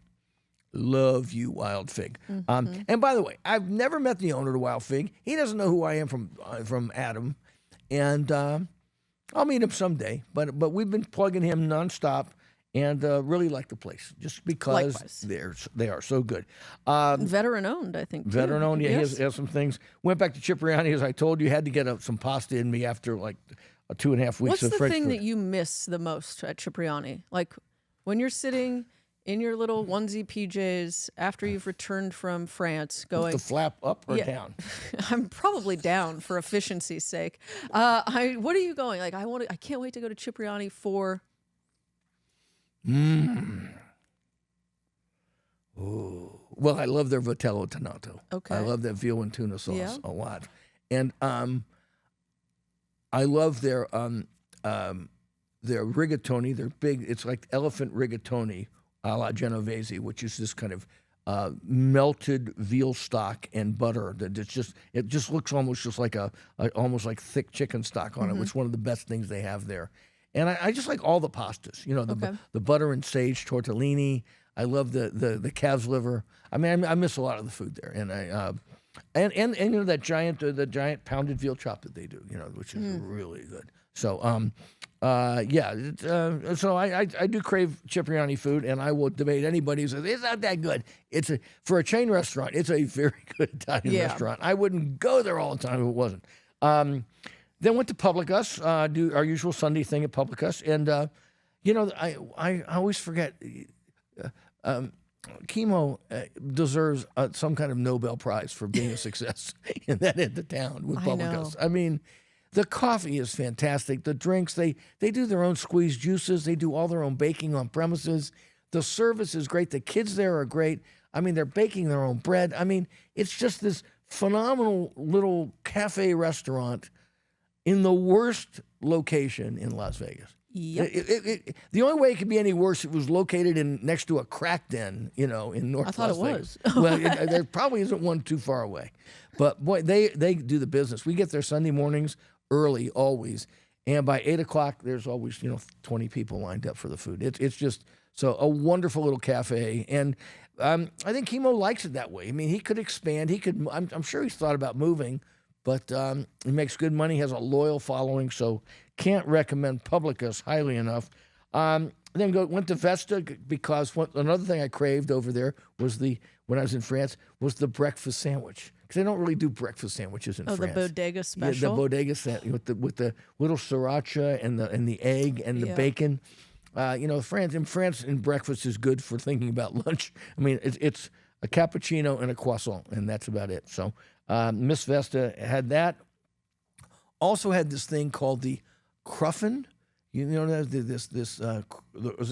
Love you, Wild Fig. And by the way, I've never met the owner of Wild Fig. He doesn't know who I am from Adam, and I'll meet him someday. But we've been plugging him nonstop, and really like the place just because Likewise. they are so good. Veteran owned, I think. Too. Veteran owned, yeah. Yes. He has some things. Went back to Cipriani, as I told you. Had to get some pasta in me after like 2.5 weeks What's of the French thing food. that you miss the most at Cipriani? Like when you're sitting in your little onesie PJs after you've returned from France, going The flap up or down? I'm probably down for efficiency's sake. What are you going? Like I can't wait to go to Cipriani for. Oh, well, I love their Vitello Tonato. Okay. I love that veal and tuna sauce Yeah. a lot, and I love their rigatoni. They're big. It's like elephant rigatoni a la Genovese, which is this kind of melted veal stock and butter. That it just looks almost just like almost like thick chicken stock on it, which is one of the best things they have there. And I just like all the pastas. The butter and sage tortellini. I love the calf's liver. I mean, I miss a lot of the food there, and and that giant pounded veal chop that they do, which is really good. So so I do crave Cipriani food, and I will debate anybody who says it's not that good. For a chain restaurant, it's a very good Italian restaurant. I wouldn't go there all the time if it wasn't. Then went to Publicus, do our usual Sunday thing at Publicus, and I always forget. Chemo deserves some kind of Nobel Prize for being a success in that end of town with Publicus. I mean, the coffee is fantastic. The drinks, they do their own squeezed juices. They do all their own baking on premises. The service is great. The kids there are great. I mean, they're baking their own bread. I mean, it's just this phenomenal little cafe restaurant in the worst location in Las Vegas. Yep. The only way it could be any worse, it was located next to a crack den, in North Las Vegas. I thought it was. Well, there probably isn't one too far away. But boy, they do the business. We get there Sunday mornings early, always. And by 8 o'clock, there's always, 20 people lined up for the food. It's just so a wonderful little cafe. And I think Chemo likes it that way. I mean, he could expand. I'm sure he's thought about moving, but he makes good money, has a loyal following, so can't recommend Publicus highly enough. Then went to Vesta because another thing I craved over there was when I was in France was the breakfast sandwich, because they don't really do breakfast sandwiches in France. The bodega special. Yeah, the bodega sandwich with the little sriracha and the egg and the bacon. France, breakfast is good for thinking about lunch. I mean, it's a cappuccino and a croissant, and that's about it. So Miss Vesta had that. Also had this thing called the Cruffin. Is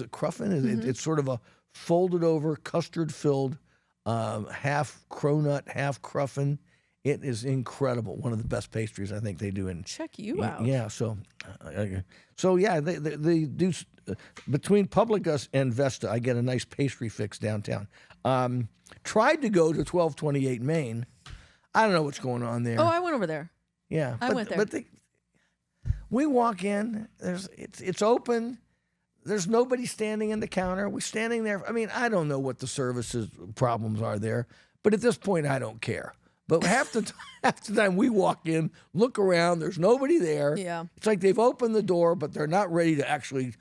it Cruffin? It's sort of a folded over, custard filled, half cronut, half Cruffin. It is incredible. One of the best pastries I think they do. Check you out. Yeah. So they do between Publicus and Vesta. I get a nice pastry fix downtown. Tried to go to 1228 Main. I don't know what's going on there. Oh, I went over there. Yeah, I went there. But we walk in. It's open. There's nobody standing in the counter. We're standing there. I mean, I don't know what the services problems are there, but at this point, I don't care. But half the time we walk in, look around, there's nobody there. Yeah. It's like they've opened the door, but they're not ready to actually,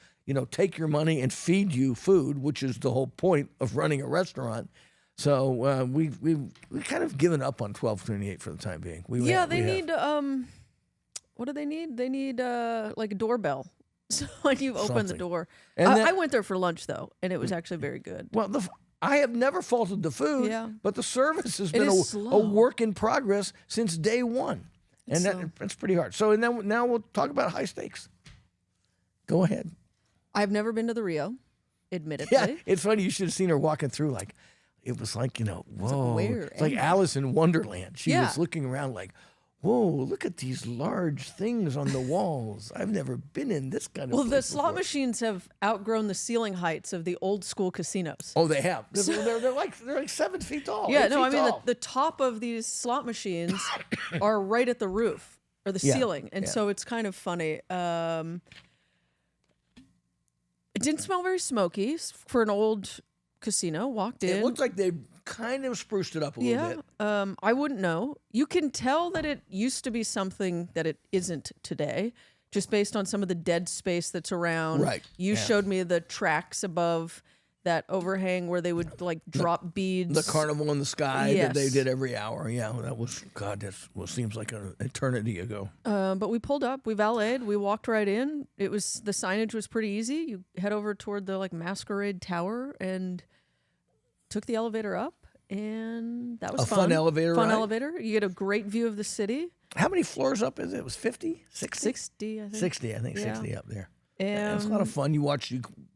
take your money and feed you food, which is the whole point of running a restaurant. So we've kind of given up on 1228 for the time being. They need what do they need? They need like a doorbell. So when you open the door. And I went there for lunch though, and it was actually very good. Well, I have never faulted the food, but the service has been a work in progress since day one. And that's pretty hard. So now we'll talk about high stakes. Go ahead. I've never been to the Rio, admittedly. Yeah, it's funny. You should have seen her walking through. Like, it was like, whoa. where It's like am I? Alice in Wonderland. She Yeah. was looking around like, whoa, look at these large things on the walls. I've never been in this kind of Well, the place slot before. machines have outgrown the ceiling heights of the old school casinos. Oh, they have. They're like 7 feet tall. Yeah, 8 no, I feet mean tall. the top of these slot machines are right at the roof or the ceiling, and so it's kind of funny. It didn't smell very smoky for an old casino. Walked in. It looks like they kind of spruced it up a little bit. I wouldn't know. You can tell that it used to be something that it isn't today, just based on some of the dead space that's around. Right, You yeah. showed me the tracks above that overhang where they would like drop beads. The carnival in the sky that they Yes. did every hour. Yeah, that was, God, that seems like an eternity ago. But we pulled up, we valeted, we walked right in. The signage was pretty easy. You head over toward the like Masquerade Tower and took the elevator up, and that was A fun elevator Fun ride? elevator. You get a great view of the city. How many floors up is it? It was 50? 60? 60, I think. 60, I think, Yeah. 60 up there. And It's a lot of fun. You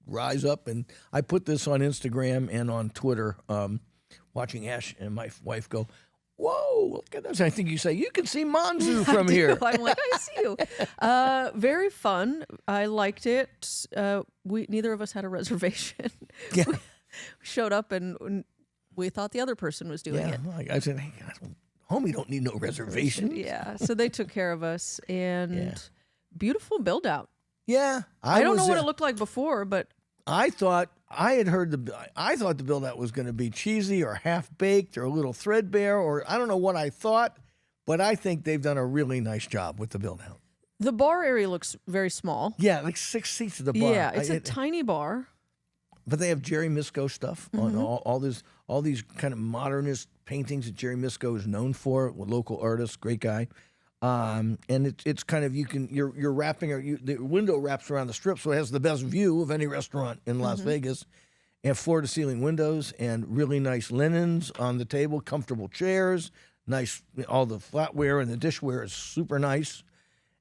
rise up, and I put this on Instagram and on Twitter, watching Ash and my wife go, whoa, look at this. I think you say, you can see Manzu from here. I'm like, I see you. Very fun. I liked it. Neither of us had a reservation. Yeah. We showed up and we thought the other person was doing it. I said, hey, homie don't need no reservation. Yeah. So they took care of us, and beautiful build out. Yeah. I don't know was what there. it looked like before, but I thought the build out was going to be cheesy or half baked or a little threadbare, or I don't know what I thought, but I think they've done a really nice job with the build out. the bar area looks very small. Yeah, like 6 seats at the bar. Yeah, it's a tiny bar. But they have Jerry Misko stuff on Mm-hmm. all these kind of modernist paintings that Jerry Misko is known for. A local artist, great guy. And it's kind of you're wrapping the window wraps around the strip, so it has the best view of any restaurant in Las Mm-hmm. Vegas. And floor to ceiling windows and really nice linens on the table, comfortable chairs, nice all the flatware and the dishware is super nice,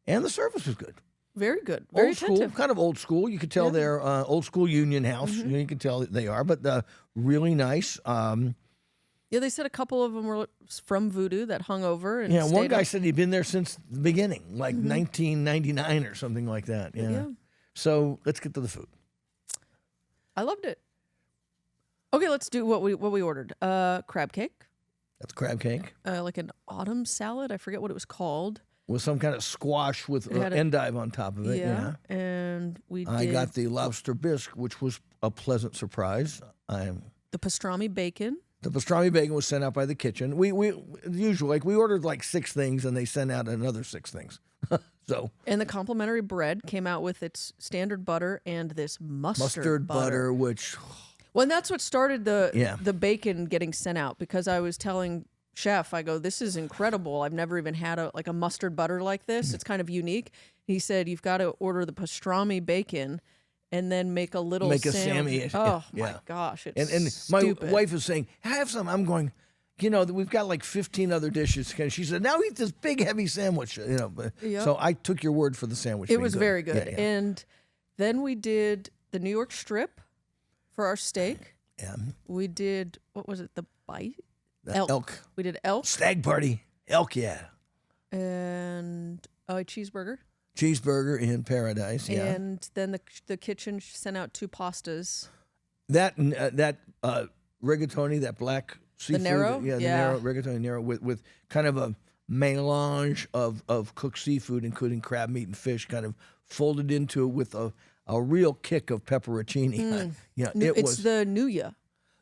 and the service was good. Very good. Very Old school, attentive. kind of old school. You could tell they're old school Union House. Mm-hmm. You can tell that they are, but really nice. Yeah, they said a couple of them were from Voodoo that hung over. And Yeah, one stayed guy up. said he'd been there since the beginning, like 1999 or something like that. Yeah. Yeah. So let's get to the food. I loved it. Okay, let's do what we ordered. Crab cake, That's crab cake like an autumn salad. I forget what it was called. with some kind of squash with It had a- endive on top of it. Yeah. And we did I got the lobster bisque, which was a pleasant surprise. the pastrami bacon. The pastrami bacon was sent out by the kitchen. We usually we ordered like 6 things and they sent out another 6 things. So And the complimentary bread came out with its standard butter and this mustard butter, which Well, and that's what started Yeah. the bacon getting sent out, because I was telling Chef, I go, this is incredible. I've never even had a mustard butter like this. It's kind of unique. He said, you've got to order the pastrami bacon and then make a little Make a sandwich. Sammy. Oh, Yeah. my gosh. and It's my stupid. wife is saying, have some. I'm going, we've got like 15 other dishes. And she said, now eat this big heavy sandwich. But, Yep. So I took your word for the sandwich. It being was very good. Yeah, yeah. And then we did the New York strip for our steak. Yeah. We did, what was it, the bite? Elk. We did elk Stag party. Elk, yeah. and a cheeseburger. Cheeseburger in paradise. Yeah. And then the kitchen sent out 2 pastas. That rigatoni, that black seafood. Nero? Yeah, the Yeah. Nero, rigatoni Nero with kind of a melange of cooked seafood, including crab meat and fish, kind of folded into it with a real kick of pepperoncini. Yeah, It's was the Nuya.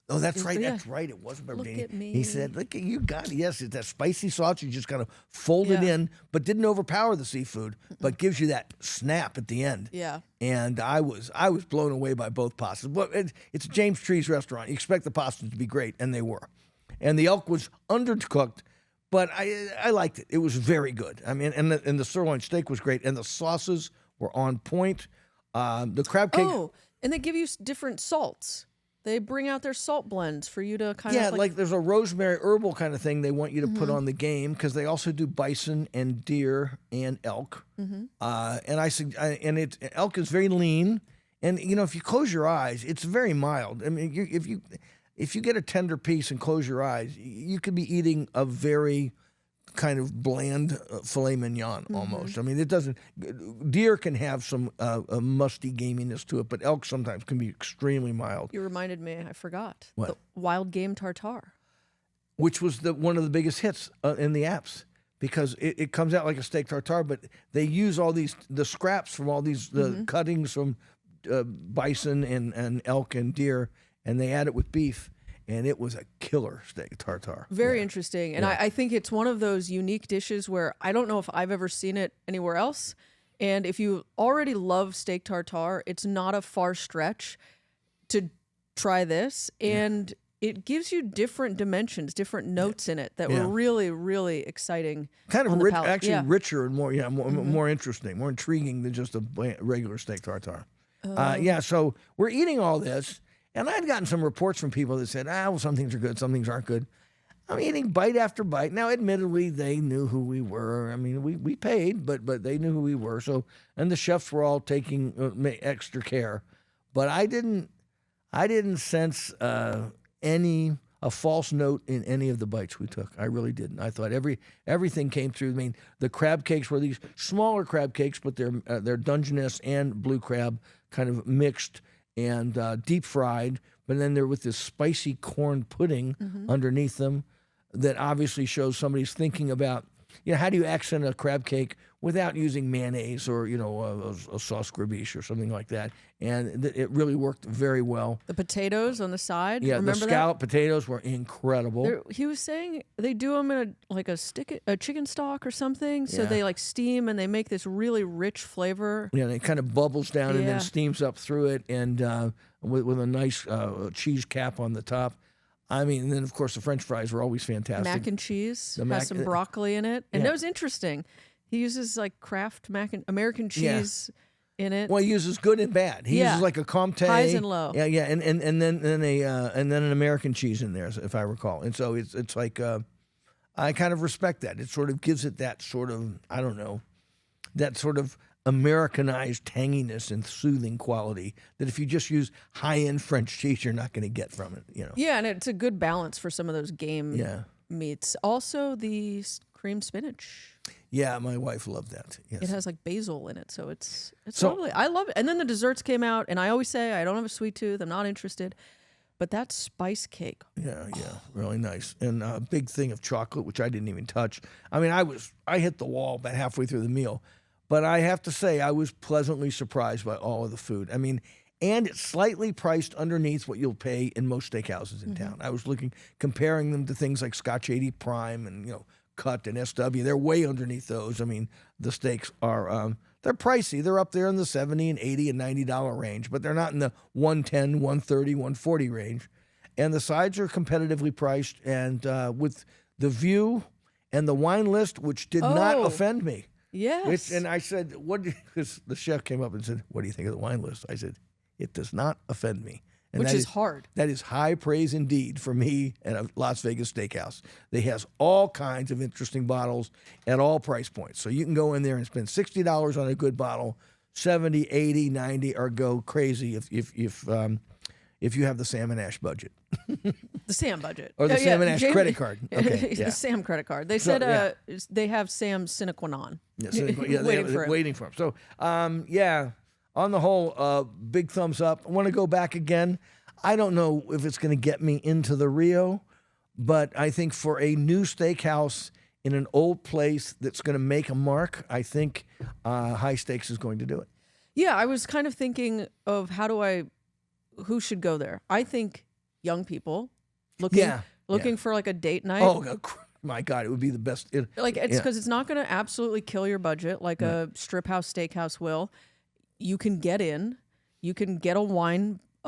Oh, that's right. Yeah. That's right. It wasn't Barbadini. at me. He said, "Look, you got it. Yes, it's that spicy sauce. You just kind of fold it Yeah. in, but didn't overpower the seafood, but gives you that snap at the end." Yeah. And I was blown away by both pastas. But it's a James Trees restaurant. You expect the pastas to be great, and they were. And the elk was undercooked, but I liked it. It was very good. I mean, and the sirloin steak was great, and the sauces were on point. The crab cake. Oh, and they give you different salts. They bring out their salt blends for you to kind Yeah, of like there's a rosemary herbal kind of thing they want you to put on the game because they also do bison and deer and elk. And elk is very lean, and if you close your eyes, it's very mild. I mean, if you get a tender piece and close your eyes, you could be eating a very kind of bland filet mignon almost. I mean, it doesn't. Deer can have some musty gaminess to it, but elk sometimes can be extremely mild. You reminded me, I forgot. What? The wild game tartare. Which was one of the biggest hits in the apps because it comes out like a steak tartare, but they use all the scraps from all these cuttings from bison and elk and deer, and they add it with beef. And it was a killer steak tartare. Very interesting. And I think it's one of those unique dishes where I don't know if I've ever seen it anywhere else. And if you already love steak tartare, it's not a far stretch to try this. And it gives you different dimensions, different notes in it that were really, really exciting. Kind of on the rich, palate. actually richer and more, more interesting, more intriguing than just a regular steak tartare. So we're eating all this. And I'd gotten some reports from people that said, well, some things are good, some things aren't good. I'm eating bite after bite. Now, admittedly, they knew who we were. I mean, we paid, but they knew who we were. So, and the chefs were all taking extra care. But I didn't sense a false note in any of the bites we took. I really didn't. I thought everything came through. I mean, the crab cakes were these smaller crab cakes, but they're Dungeness and blue crab kind of mixed and deep fried, but then they're with this spicy corn pudding underneath them that obviously shows somebody's thinking about, how do you accent a crab cake without using mayonnaise or, a sauce gribiche or something like that. And it really worked very well. The potatoes on the side. Yeah, remember the scalloped potatoes were incredible. He was saying they do them in a chicken stock or something. So they steam and they make this really rich flavor. Yeah, and it kind of bubbles down and then steams up through it, and with a nice cheese cap on the top. I mean, and then of course the French fries were always fantastic. Mac and cheese has some broccoli in it, and that was interesting. He uses Kraft American cheese in it. Well, he uses good and bad. He uses like a Comte, highs and low. Yeah, and then an American cheese in there, if I recall. And so it's like I kind of respect that. It sort of gives it that sort of that sort of Americanized tanginess and soothing quality that if you just use high-end French cheese, you're not going to get from it. Yeah, and it's a good balance for some of those game meats. Also, the creamed spinach. Yeah, my wife loved that. Yes. It has basil in it, so it's lovely. I love it. And then the desserts came out, and I always say I don't have a sweet tooth. I'm not interested. But that spice cake. Yeah, really nice. And a big thing of chocolate, which I didn't even touch. I mean, I hit the wall about halfway through the meal. But I have to say, I was pleasantly surprised by all of the food. I mean, and it's slightly priced underneath what you'll pay in most steakhouses in town. I was comparing them to things like Scotch 80 Prime and, Cut and SW. They're way underneath those. I mean, the steaks are, they're pricey. They're up there in the $70 and $80 and $90 range, but they're not in the $110, $130, $140 range. And the sides are competitively priced. And with the view and the wine list, which did not offend me. Yes. And I said, because the chef came up and said, what do you think of the wine list? I said, it does not offend me. And which is hard. That is high praise indeed for me at a Las Vegas steakhouse. They has all kinds of interesting bottles at all price points. So you can go in there and spend $60 on a good bottle, $70, $80, $90, or go crazy if you have the Sam and Ash budget. The Sam budget. Or the Sam and Ash credit card. Okay, The Sam credit card. They said they have Sam's sine qua non. Waiting for him. So, on the whole, big thumbs up. I want to go back again. I don't know if it's going to get me into the Rio, but I think for a new steakhouse in an old place that's going to make a mark, I think High Stakes is going to do it. Yeah, I was kind of thinking of who should go there. I think young people looking for like a date night. Oh, my God, it would be the best. It's because it's not going to absolutely kill your budget like a strip house, steakhouse will. You can get in. You can get a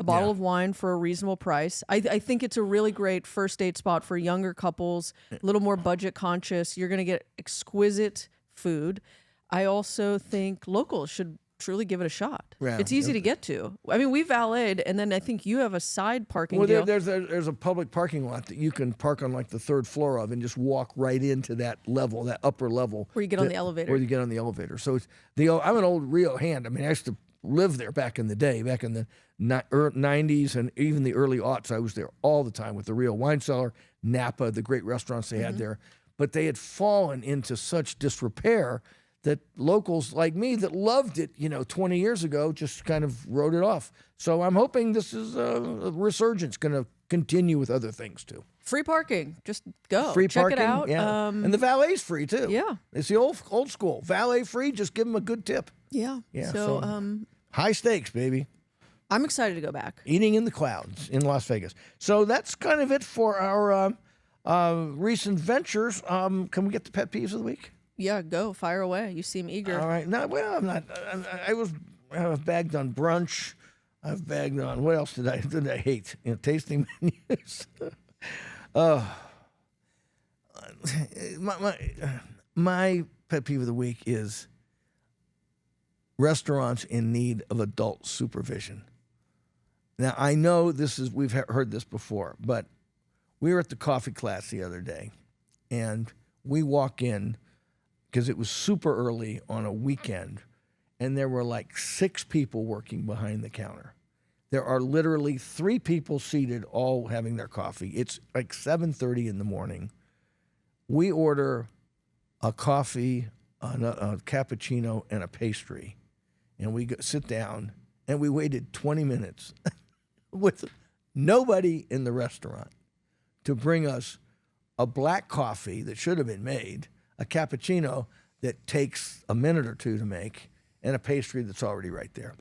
bottle of wine for a reasonable price. I think it's a really great first date spot for younger couples, a little more budget conscious. You're going to get exquisite food. I also think locals should truly give it a shot. Yeah. It's easy to get to. I mean, we valeted, and then I think you have a side parking Well, deal. there's a public parking lot that you can park on like the third floor of and just walk right into that level, that upper level. Where you get on the elevator. Where you get on the elevator. So I'm an old Rio hand. I mean, I used to live there back in the day, back in the 90s and even the early aughts. I was there all the time with the Rio Wine Cellar, Napa, the great restaurants they had there. But they had fallen into such disrepair that locals like me that loved it, 20 years ago, just kind of wrote it off. So I'm hoping this is a resurgence, going to continue with other things too. Free parking. Just go. Free Check parking, it out. yeah. And the valet's free too. Yeah. It's the old school. Valet free, just give them a good tip. Yeah. Yeah, So high stakes, baby. I'm excited to go back. Eating in the clouds in Las Vegas. So that's kind of it for our recent ventures. Can we get the pet peeves of the week? Yeah, go. Fire away. You seem eager. All right. No, well, I'm not. I've bagged on brunch. I've bagged on, what else did I hate? Tasting menus. My pet peeve of the week is restaurants in need of adult supervision. Now, I know we've heard this before, but we were at the coffee class the other day, and we walk in because it was super early on a weekend, and there were like 6 people working behind the counter. There are literally 3 people seated, all having their coffee. It's like 7:30 in the morning. We order a coffee, a cappuccino, and a pastry, and we sit down, and we waited 20 minutes with nobody in the restaurant to bring us a black coffee that should have been made, a cappuccino that takes a minute or 2 to make, and a pastry that's already right there.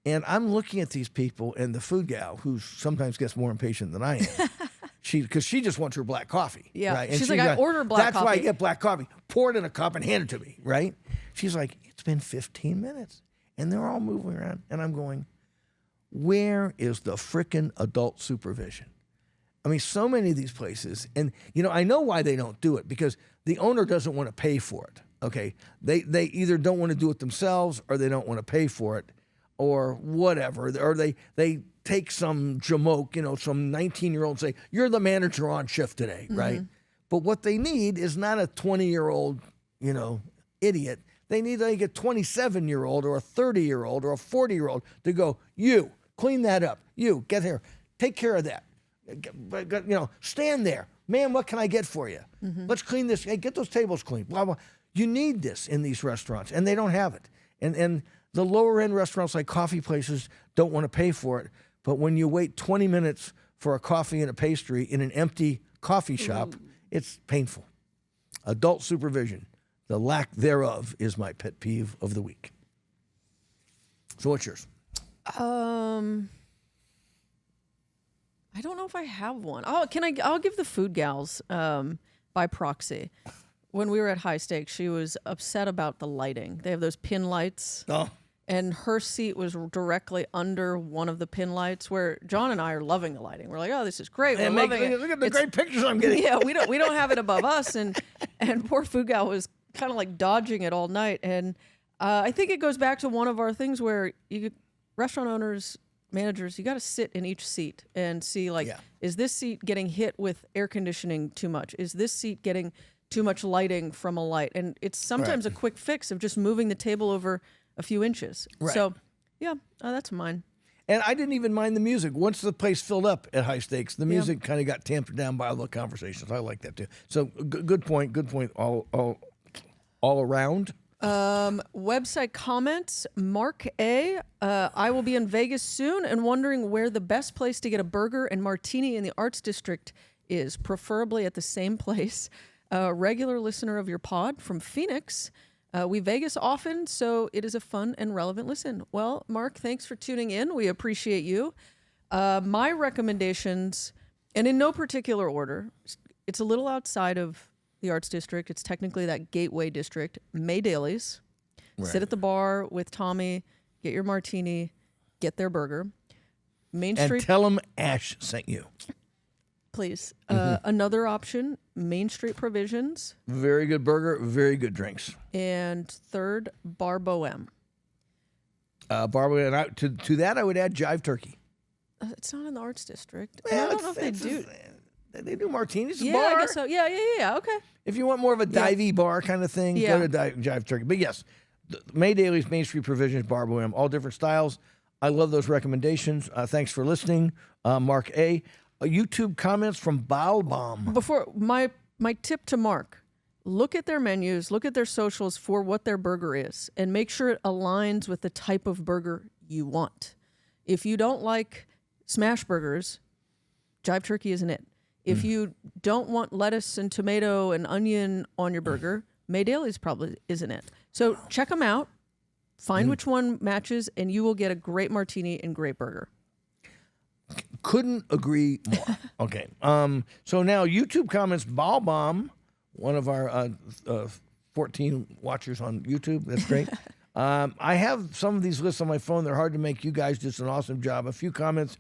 And I'm looking at these people, and the food gal, who sometimes gets more impatient than I am, because she just wants her black coffee. Yeah. Right? And She's like, I order black That's why I coffee. get black coffee. Pour it in a cup and hand it to me, right? She's like, it's been 15 minutes. And they're all moving around. And I'm going, where is the frickin' adult supervision? I mean, so many of these places, and I know why they don't do it, because the owner doesn't want to pay for it. Okay, they either don't want to do it themselves, or they don't want to pay for it, or whatever, or they take some jamoke, some 19-year-old and say, you're the manager on shift today, right? But what they need is not a 20-year-old, idiot. They need like a 27-year-old or a 30-year-old or a 40-year-old to go, you clean that up, you get here, take care of that. Stand there. Man, what can I get for you? Let's clean this. Hey, get those tables clean. Blah, blah. You need this in these restaurants, and they don't have it. And the lower-end restaurants like coffee places don't want to pay for it. But when you wait 20 minutes for a coffee and a pastry in an empty coffee shop, it's painful. Adult supervision, the lack thereof, is my pet peeve of the week. So what's yours? I don't know if I have one. Oh, I'll give the food gals by proxy. When we were at High Stakes, she was upset about the lighting. They have those pin lights. Oh. And her seat was directly under one of the pin lights, where John and I are loving the lighting. We're like, oh, this is great. We're loving it. Look at the great pictures I'm getting. Yeah, we don't have it above us, and poor food gal was kind of like dodging it all night. And I think it goes back to one of our things where restaurant owners, managers, you got to sit in each seat and see is this seat getting hit with air conditioning too much? Is this seat getting too much lighting from a light? And it's sometimes a quick fix of just moving the table over a few inches. Right. So, yeah, that's mine. And I didn't even mind the music. Once the place filled up at High Stakes, the music kind of got tamped down by all the conversations. I like that too. So good point. Good point all around. Website comments. Mark A. I will be in Vegas soon and wondering where the best place to get a burger and martini in the Arts District is, preferably at the same place. Regular listener of your pod from Phoenix. We Vegas often, so it is a fun and relevant listen. Well, Mark, thanks for tuning in. We appreciate you. My recommendations, and in no particular order, it's a little outside of the Arts District. It's technically that gateway district. May Dailies. Right. Sit at the bar with Tommy, get your martini, get their burger. Main And Street, tell them Ash sent you. please. Another option, Main Street Provisions. Very good burger, very good drinks. And third, Bar Bohème. Barbara, and to that I would add Jive Turkey. It's not in the Arts District. And I don't know if they do. They do martinis. Yeah, bar. I guess so. Yeah. Okay. If you want more of a divey bar kind of thing, Yeah. go to Jive Turkey. But yes, May Dailies, Main Street Provisions, Bar Bohème, all different styles. I love those recommendations. Thanks for listening, Mark A. YouTube comments from Balbom. Before my tip to Mark, look at their menus, look at their socials for what their burger is, and make sure it aligns with the type of burger you want. If you don't like smash burgers, Jive Turkey isn't it. If you don't want lettuce and tomato and onion on your burger, May Dailies probably isn't it. So check them out, find which one matches, and you will get a great martini and great burger. Couldn't agree more. Okay. So now YouTube comments, Balbom, one of our 14 watchers on YouTube. That's great. I have some of these lists on my phone. They're hard to make. You guys did an awesome job. A few comments.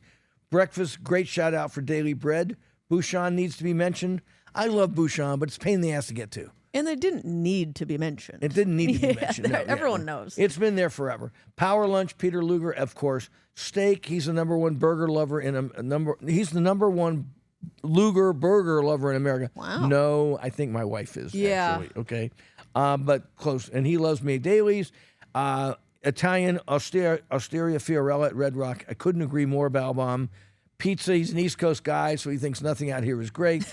Breakfast, great shout out for Daily Bread. Bouchon needs to be mentioned. I love Bouchon, but it's a pain in the ass to get to. And they didn't need to be mentioned. It didn't need to be mentioned. No, everyone knows. It's been there forever. Power Lunch, Peter Luger, of course. Steak, he's the number one burger lover he's the number one Luger burger lover in America. Wow. No, I think my wife is, Yeah. actually. Okay. But close. And he loves May Dailies. Italian Osteria Fiorella at Red Rock. I couldn't agree more, Balbom. Pizza, he's an East Coast guy, so he thinks nothing out here is great.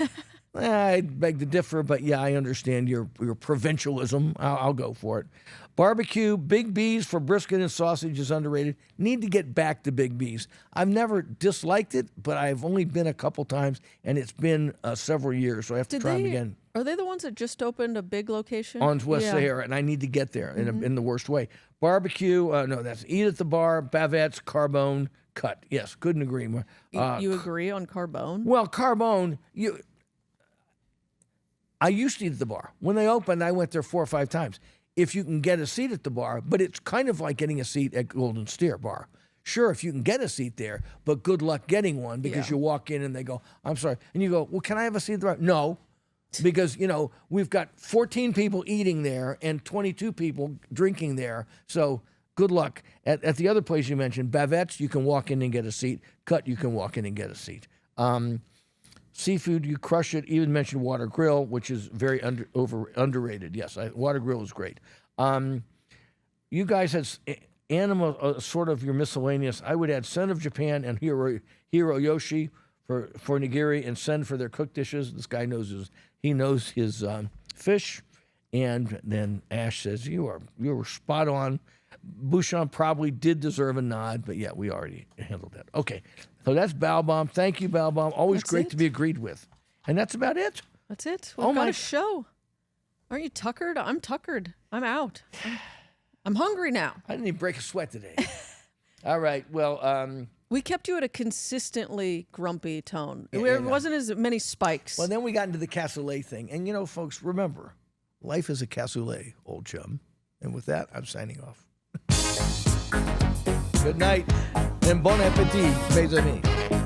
I beg to differ, but yeah, I understand your provincialism. I'll go for it. Barbecue, Big B's for brisket and sausage is underrated. Need to get back to Big B's. I've never disliked it, but I've only been a couple times, and it's been several years, so I have to try them again. Are they the ones that just opened a big location? On West Sahara, and I need to get there in the worst way. Barbecue, no, that's Eat at the Bar, Bavette's, Carbone, Cut. Yes, couldn't agree more. You agree on Carbone? Well, Carbone, I used to eat at the bar. When they opened, I went there 4 or 5 times. If you can get a seat at the bar, but it's kind of like getting a seat at Golden Steer Bar. Sure, if you can get a seat there, but good luck getting one because you walk in and they go, I'm sorry. And you go, well, can I have a seat at the bar? No, because, we've got 14 people eating there and 22 people drinking there. So good luck. At the other place you mentioned, Bavette's, you can walk in and get a seat. Cut, you can walk in and get a seat. Seafood, you crush it. Even mentioned Water Grill, which is very underrated. Yes, Water Grill is great. You guys had animal, sort of your miscellaneous. I would add Son of Japan and Hiro Yoshi for nigiri, and Sen for their cooked dishes. This guy knows his fish. And then Ash says you were spot on. Bouchon probably did deserve a nod, but yeah, we already handled that. Okay, so that's Balbom. Thank you, Balbom. Always That's great it. to be agreed with. And that's about it. That's it. We've got my- a show. Aren't you tuckered? I'm tuckered. I'm out. I'm hungry now. I didn't even break a sweat today. All right, well, We kept you at a consistently grumpy tone. Yeah, There yeah. wasn't as many spikes. well, then we got into the cassoulet thing. And, folks, remember, life is a cassoulet, old chum. And with that, I'm signing off. Good night, and bon appetit, mes amis.